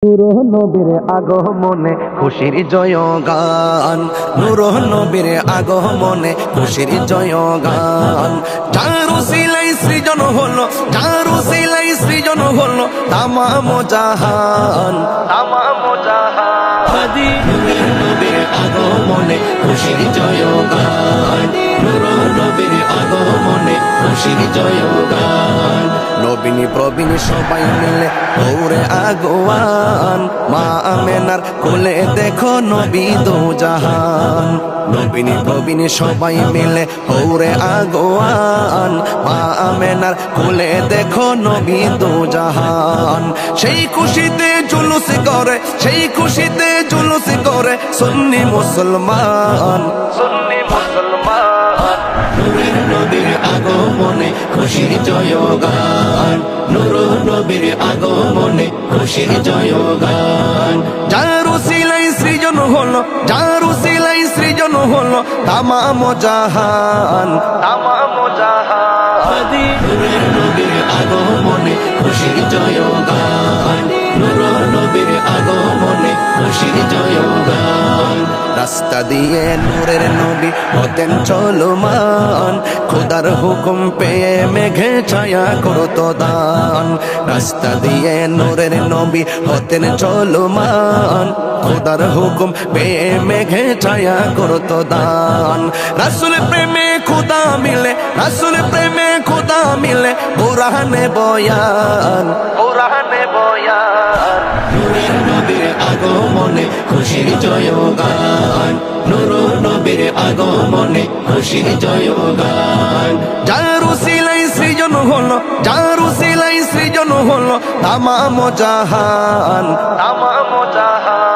নূর নবীর আগমনে খুশির জয়গান, নূর নবীর আগমনে খুশির জয়গান। যার উসিলায় সৃজন হলো, যার উসিলায় সৃজন হলো তামাম জাহান, তামাম জাহান। নূর নবীর আগমনে খুশির জয়গান, নূর নবীর আগমনে খুশির জয়গান। নবীনী প্রবীণ সবাই মিলে দৌড়ে আগোয়ান, মা আমেনার কোলে দেখো নবী দো জাহান। নবীনী প্রবীণ সবাই মিলে দৌড়ে আগোয়ান, মা আমেনার কোলে দেখো নবী দো জাহান। সেই খুশিতে জুলুস করে, সেই খুশিতে জুলুস করে সুন্নি মুসলমান, সুন্নি মুসলমান। নূরের নবীর আগমনে খুশির জয়গান, নূর নবীর আগমনে খুশির জয়গান। যার উসিলায় সৃজন হলো, যার উসিলায় সৃজন হলো তামাম জাহান, তামাম জাহান। নূরের নবীর আগমনে খুশির জয়গান, নূর নবীর আগমনে খুশির জয়গান। রাস্তা দিয়ে নূরের নবী হতেন চলমান, খোদার হুকুম পেয়ে মেঘে ছায়া করতো দান। রাস্তা দিয়ে নূরের নবী হতেন চলমান, খোদার হুকুম পেয়ে মেঘে ছায়া করতো দান। রাসূল প্রেমে খোদা মিলে, রাসূল প্রেমে খোদা মিলে কোরআনে বয়ান, কোরআনে বয়ান। নূরের নবীর আগমনে খুশির জয়গান, নূর নবীর আগমনে খুশির জয়গান। যার উসিলায় সৃজন হলো, যার উসিলায় সৃজন হলো তামাম জাহান, তামাম জাহান।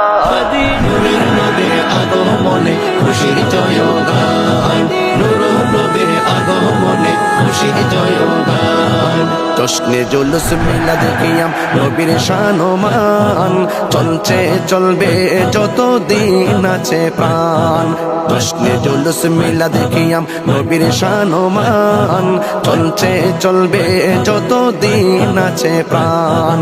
নূরের নবীর আগমনে খুশির জয়গান, নূর নবীর আগমনে খুশির জয়গান। জশ্নে জুলুস মিলাদ কিয়াম নবীর শানমান, চলছে চলবে যতদিন আছে প্রাণ। জশ্নে জুলুস মিলাদ কিয়াম নবীর শানমান, চলছে চলবে যতদিন আছে প্রাণ।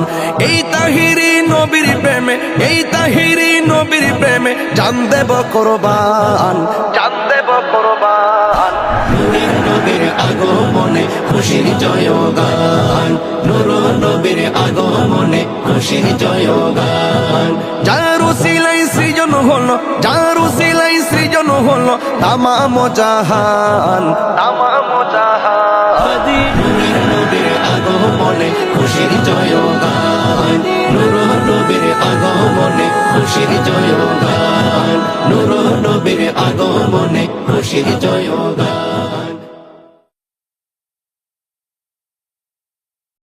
এই তাহিরি নবীর প্রেমে, এই তাহিরি নবীর প্রেমে জান দেব কোরবান, জান দেব কোরবান। নূরের নবীর আগমনে খুশির জয়গান, নূর নবীর আগমনে খুশির জয়গান। যার উসিলায় সৃজন হলো, যার উসিলায় সৃজন হলো তামাম জাহান, তামাম জাহান। নূরের নবীর আগমনে খুশির জয়গান, নূর নবীর আগমনে খুশির জয়গান, নূর নবীর আগমনে খুশির জয়গান।